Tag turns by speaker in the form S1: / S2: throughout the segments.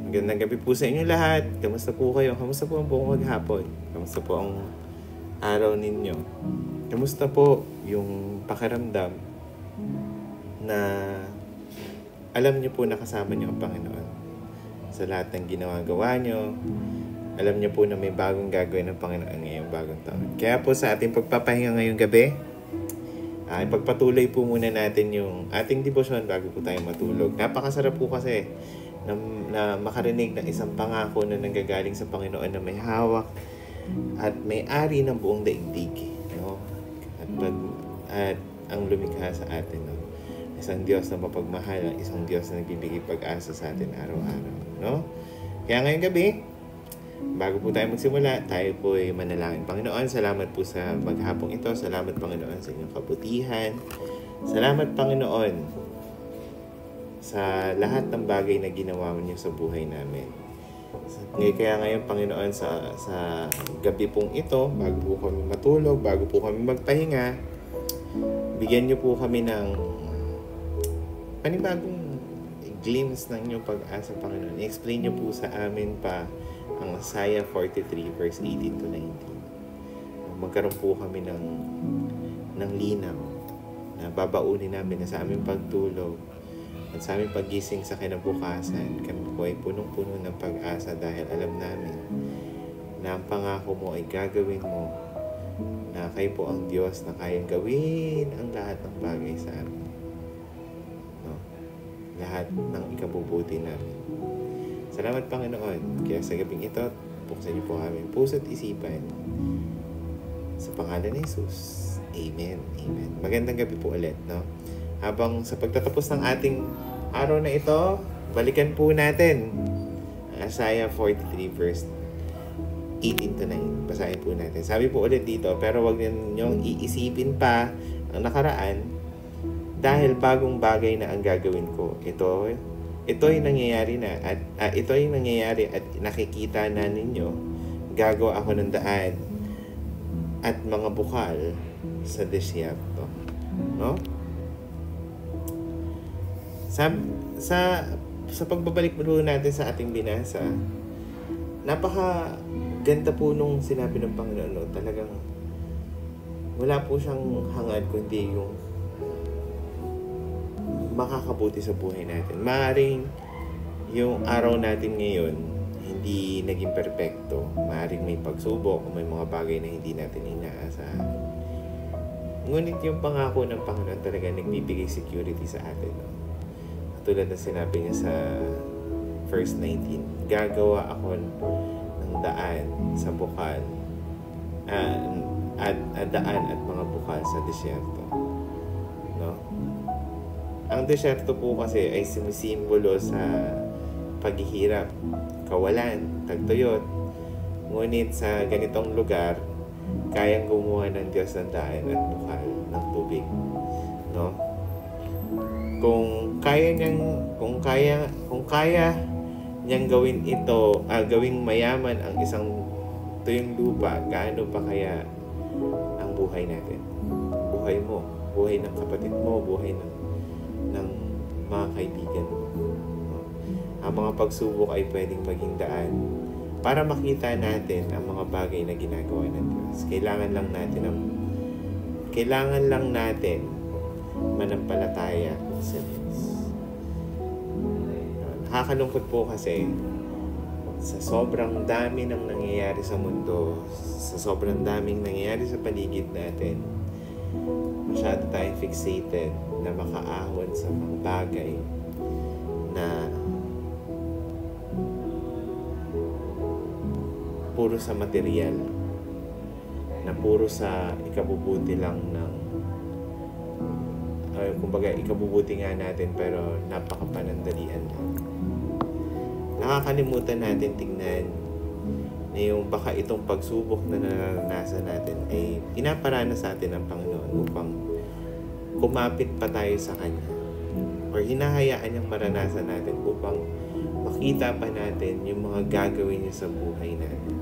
S1: Magandang gabi po sa inyo lahat. Kamusta po kayo? Kamusta po ang buong maghapon? Kamusta po ang araw ninyo? Kamusta po yung pakiramdam na alam niyo po na kasama niyo ang Panginoon sa lahat ng ginagawa niyo? Alam niyo po na may bagong gagawin ng Panginoon ngayong bagong taon. Kaya po sa ating pagpapahinga ngayong gabi, ipagpatuloy po muna natin yung ating debosyon bago po tayo matulog. Napakasarap po kasi na makarinig ng isang pangako na nanggagaling sa Panginoon na may hawak at may-ari ng buong daigdig, no? At ang lumikha sa atin, no? Isang Diyos na mapagmahal, isang Diyos na nagbibigay pag-asa sa atin araw-araw, no? Kaya ngayong gabi, bago po tayo magsimula, tayo po ay manalangin. Panginoon, salamat po sa maghapong ito. Salamat, Panginoon, sa inyong kabutihan. Salamat, Panginoon, sa lahat ng bagay na ginawa niyo sa buhay namin. Kaya ngayon, Panginoon, sa gabi pong ito, bago po kami matulog, bago po kami magpahinga, bigyan niyo po kami ng panibagong glimpse ng inyong pag-asa, Panginoon. I-explain niyo po sa amin pa ang Isaiah 43 verse 18 to 19. Magkaroon po kami ng linaw na babaunin namin na sa aming pagtulog at sa aming paggising sa kinabukasan, kami po ay punong-puno ng pag-asa dahil alam namin na ang pangako mo ay gagawin mo, na kayo po ang Diyos na kayang gawin ang lahat ng bagay sa amin, no? Lahat ng ikabubuti namin. Salamat, Panginoon. Kaya sa gabing ito, buksan niyo po aming puso at isipan. Sa pangalan ni Jesus. Amen. Amen. Magandang gabi po ulit, no? Habang sa pagtatapos ng ating araw na ito, balikan po natin Isaiah 43 verse 18 to 9. Basahin po natin. Sabi po ulit dito, pero wag ninyong iisipin pa ang nakaraan dahil bagong bagay na ang gagawin ko. Ito ay nangyayari na at ito ay nangyayari at nakikita na ninyo. Gagawa ako ng daan at mga bukal sa desyerto, no? Sa pagbabalik po natin sa ating binasa, napaka ganda po nung sinabi ng Panginoon, no? Talagang wala po siyang hangad kundi yung makakabuti sa buhay natin. Maaaring yung araw natin ngayon hindi naging perpekto. Maaaring may pagsubok o may mga bagay na hindi natin inaasahan. Ngunit yung pangako ng Panginoon talaga nagbibigay security sa atin, no? Tulad na sinabi niya sa verse 19, gagawa ako ng daan sa bukal at daan at mga bukal sa desyerto, no? Ang desyerto po kasi ay sumisimbolo sa paghihirap, kawalan, tagtuyot. Ngunit sa ganitong lugar, kayang gumawa ng Diyos ng daan at bukal ng tubig, no? Kung kaya niyang gawin ito, gawing mayaman ang isang tuyong lupa, gaano pa kaya ang buhay natin? Buhay mo, buhay ng kapatid mo, buhay ng mga kaibigan mo, no? Ang mga pagsubok ay pwedeng maging daan para makita natin ang mga bagay na ginagawa ng Diyos. Kailangan lang natin manampalataya sa Diyos. Nakakalungkot po kasi sa sobrang dami ng nangyayari sa mundo, sa sobrang daming nangyayari sa paligid natin, masyado tayong fixated na makaahon sa mga bagay na puro sa material, na puro sa ikabubuti lang ng kumbaga ikabubuti nga natin pero napakapanandalian lang. Nakakalimutan natin tingnan na yung baka itong pagsubok na naranasan natin ay pinaparana sa atin ng Panginoon upang kumapit pa tayo sa Kanya, or hinahayaan niyang maranasan natin upang makita pa natin yung mga gagawin niya sa buhay natin.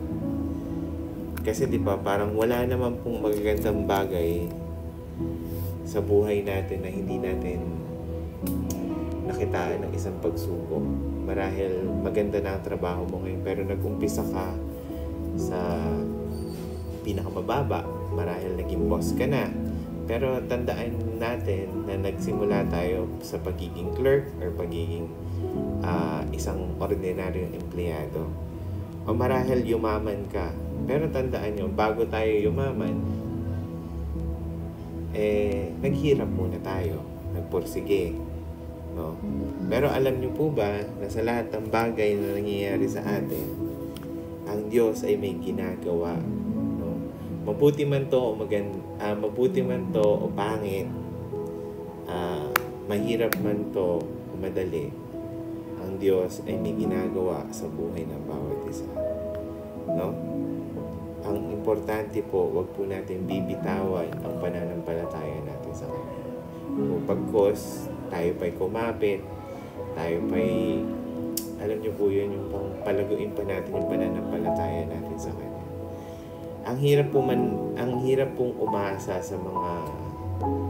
S1: Kasi di ba parang wala naman pong magagandang bagay sa buhay natin na hindi natin nakitaan ng isang pagsubok. Marahil maganda na ang trabaho mo ngayon, pero nag-umpisa ka sa pinakamababa. Marahil naging boss ka na. Pero tandaan natin na nagsimula tayo sa pagiging clerk or pagiging isang ordinaryong empleyado. O marahil yumaman ka. Pero tandaan nyo, bago tayo yumaman, naghirap muna tayo. Nagpursige. No? Pero alam nyo po ba na sa lahat ng bagay na nangyayari sa atin, ang Diyos ay may ginagawa. No? Mabuti man to o pangit, mahirap man to o madali, ang Diyos ay may ginagawa sa buhay ng bawat isa. No? Ang importante po, wag po natin bibitawan ang pananampalataya natin sa Kanya. Kung pagkos, tayo pa'y kumapit, tayo pa'y, alam niyo po yun, yung palaguin pa natin yung pananampalataya natin sa Kanya. Ang hirap pong umasa sa mga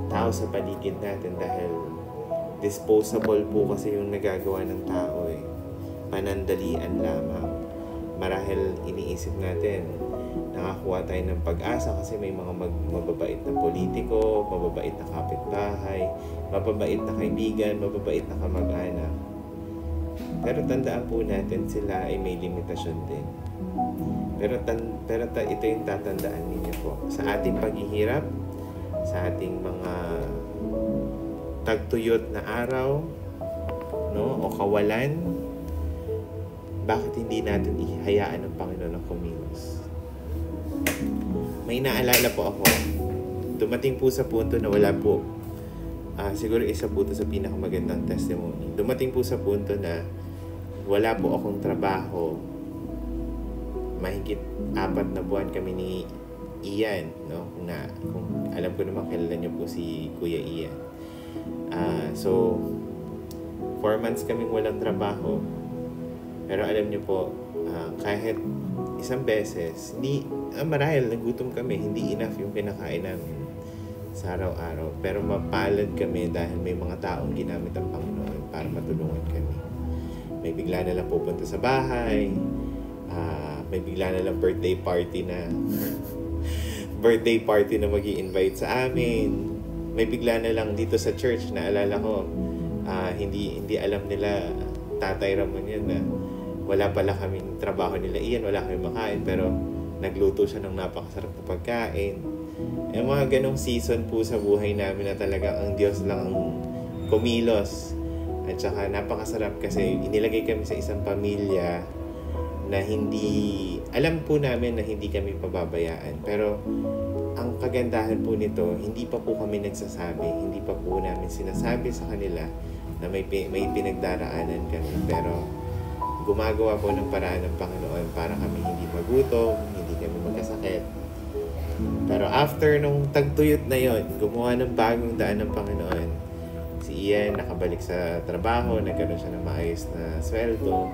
S1: tao sa paligid natin dahil disposable po kasi yung nagagawa ng tao eh. Panandalian lamang. Marahil iniisip natin, nakakuha tayo ng pag-asa kasi may mga mababait na politiko, mababait na kapitbahay, mababait na kaibigan, mababait na kamag-anak. Pero tandaan po natin, sila ay may limitasyon din. Pero ito yung tatandaan ninyo po. Sa ating paghihirap, sa ating mga tagtuyot na araw, no, o kawalan, bakit hindi natin ihayaan ng Panginoon na kumilos? May naalala po ako. Dumating po sa punto na wala po. Siguro isa po ito sa pinakamagandang testimony. Dumating po sa punto na wala po akong trabaho. Mahigit 4 na buwan kami ni Ian. No? Kung alam ko naman, kilala niyo po si Kuya Ian. So, 4 months kaming walang trabaho. Pero alam niyo po, kahit isang beses, marahil nagutom kami, hindi enough yung kinakain namin sa araw-araw. Pero mapalad kami dahil may mga taong ginamit ang Panginoon para matulungan kami. May bigla na lang pupunta sa bahay, may bigla na lang birthday party na mag-i-invite sa amin. May bigla na lang dito sa church, naalala ko, hindi alam nila, Tatay Ramon yan na wala pala kaming trabaho nila Ian, wala kaming makain, pero nagluto siya ng napakasarap na pagkain. Yung mga ganong season po sa buhay namin na talagang ang Diyos lang ang kumilos. At saka napakasarap kasi inilagay kami sa isang pamilya na alam po namin na hindi kami pababayaan. Pero ang kagandahan po nito, hindi pa po kami nagsasabi, hindi pa po namin sinasabi sa kanila na may pinagdaraanan kami. Pero gumagawa po ng paraan ng Panginoon para kami hindi magutom, hindi kami magkasakit. Pero after nung tagtuyot na yon, gumawa ng bagong daan ng Panginoon. Si Ian nakabalik sa trabaho, nagkaroon siya ng maayos na sweldo.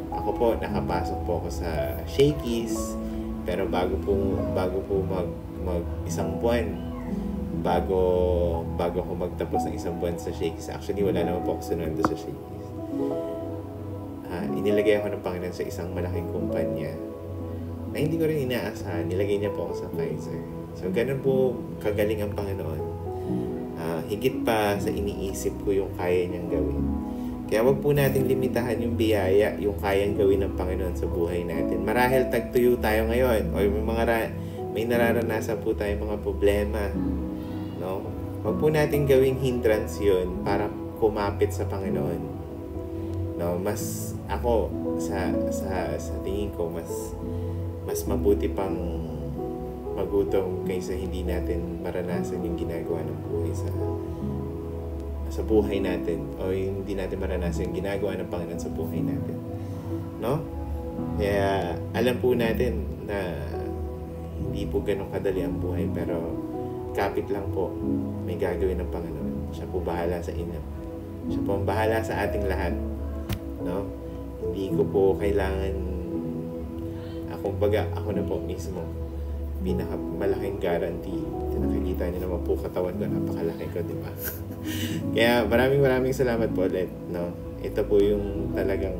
S1: Ako po, nakapasok po ako sa Shakey's. Pero bago po mag isang buwan, bago ako magtapos ng isang buwan sa Shakey's, actually wala naman po ako sunundo sa Shakey's. Inilagay ako ng Panginoon sa isang malaking kumpanya na hindi ko rin inaasahan. Nilagay niya po ako sa Pfizer. So, ganun po kagaling ang Panginoon. Higit pa sa iniisip ko yung kaya niyang gawin. Kaya wag po natin limitahan yung biyaya, yung kayang gawin ng Panginoon sa buhay natin. Marahil tagtuyo tayo ngayon o may nararanasan po tayong mga problema. No? Wag po natin gawing hindrance yun para kumapit sa Panginoon. No, mas ako sa tingin ko mas mabuti pang magutom kaysa hindi natin maranasan yung ginagawa ng buhay sa buhay natin o hindi natin maranasan yung ginagawa ng Panginoon sa buhay natin. No? Kaya alam po natin na hindi po ganun kadali ang buhay, pero kapit lang po, may gagawin ng Panginoon. Siya po bahala sa inyo. Siya po ang bahala sa ating lahat. No? Hindi ko po kailangan ako na po mismo pinakamalaking guarantee. Nakikita niyo naman po katawan ko, napakalaki ko, di ba? Kaya maraming salamat po ulit, no? Ito po yung talagang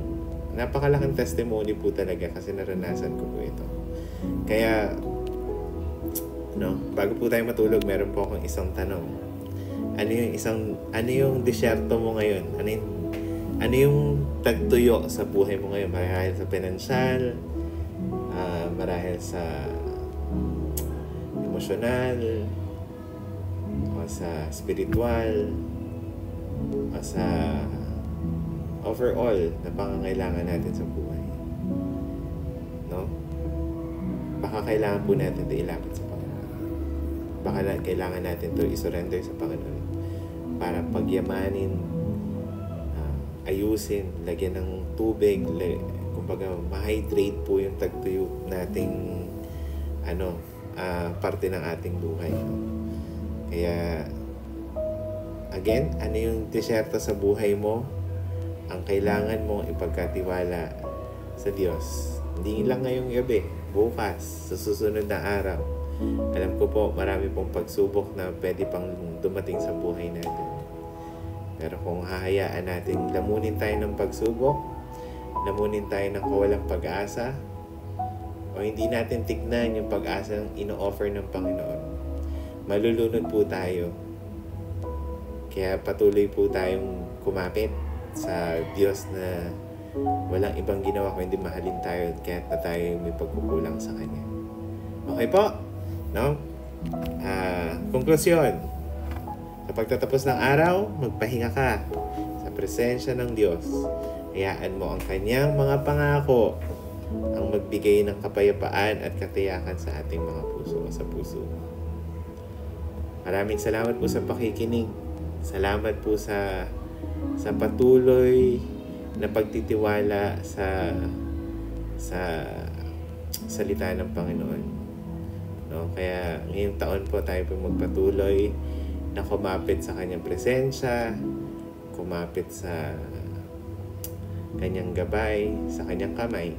S1: napakalaking testimony po talaga kasi naranasan ko po ito. Kaya, no, bago po tayo matulog, meron po akong isang tanong. Ano yung disyerto mo ngayon? Ano yung tagtuyo sa buhay mo ngayon? Marahil sa pinansyal, marahil sa emosyonal, o sa spiritual, o sa overall na pangangailangan natin sa buhay. No? Baka kailangan po natin ito ilapit sa Panginoon. Baka kailangan natin ito isurrender sa Panginoon para pagyamanin, ayusin, lagyan ng tubig, kumbaga ma-hydrate po yung tagtuyo nating parte ng ating buhay. Kaya again, ano yung disyerto sa buhay mo ang kailangan mong ipagkatiwala sa Diyos? Hindi lang ngayong gabi, bukas, sa susunod na araw. Alam ko po, marami pong pagsubok na pwede pang dumating sa buhay natin. Pero kung hahayaan natin lamunin tayo ng pagsubok, lamunin tayo ng kawalang pag-asa, o hindi natin tignan yung pag-asa ng ino-offer ng Panginoon, malulunod po tayo. Kaya patuloy po tayong kumapit sa Diyos na walang ibang ginawa kundi mahalin tayo kahit na tayo may pagkukulang sa Kanya. Okay po? No? Konklusyon. Sa pagtatapos ng araw, magpahinga ka sa presensya ng Diyos. Hayaan mo ang Kanyang mga pangako ang magbigay ng kapayapaan at katiyakan sa ating mga puso o sa puso. Maraming salamat po sa pakikinig. Salamat po sa patuloy na pagtitiwala sa salita ng Panginoon. No? Kaya ngayong taon po tayo po magpatuloy na kumapit sa Kanyang presensya, kumapit sa Kanyang gabay, sa Kanyang kamay.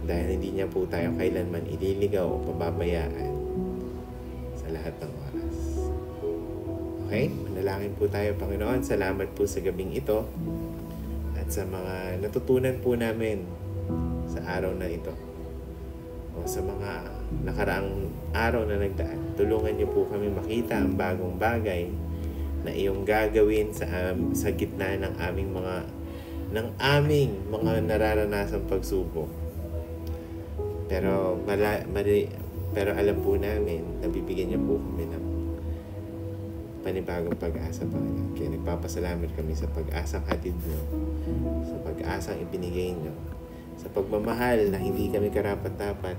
S1: Dahil hindi niya po tayo kailanman ililigaw o pababayaan sa lahat ng oras. Okay? Manalangin po tayo, Panginoon. Salamat po sa gabing ito at sa mga natutunan po namin sa araw na ito o sa mga nakaraang araw na nagdaan. Tulungan niyo po kami makita ang bagong bagay na iyong gagawin sa gitna ng aming mga nararanasang pagsubok. Pero alam po namin na bibigyan niyo po kami ng panibagong pag-asa, Panginoon. Kaya nagpapasalamat kami sa pag-asang hatid niyo, sa pag-asang ibinigay niyo, sa pagmamahal na hindi kami karapat-dapat,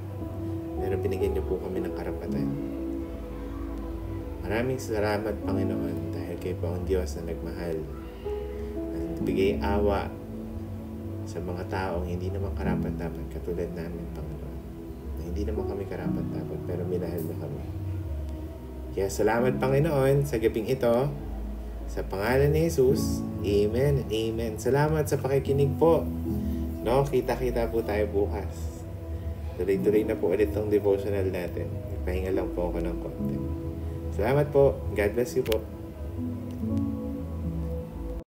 S1: pero binigyan niyo po kami ng karapatan. Maraming salamat, Panginoon, dahil kayo po ang Diyos na nagmahal at nagbigay awa sa mga taong hindi naman karapat-dapat katulad namin, Panginoon. Na hindi naman kami karapat-dapat, pero minahal mo kami. Kaya salamat, Panginoon, sa gabing ito. Sa pangalan ni Jesus, Amen and Amen. Salamat sa pakikinig po. No, kita-kita po tayo bukas. Tuloy-tuloy na po ulit tong devotional natin. Pahinga lang po ako ng konti. Salamat po. God bless you po.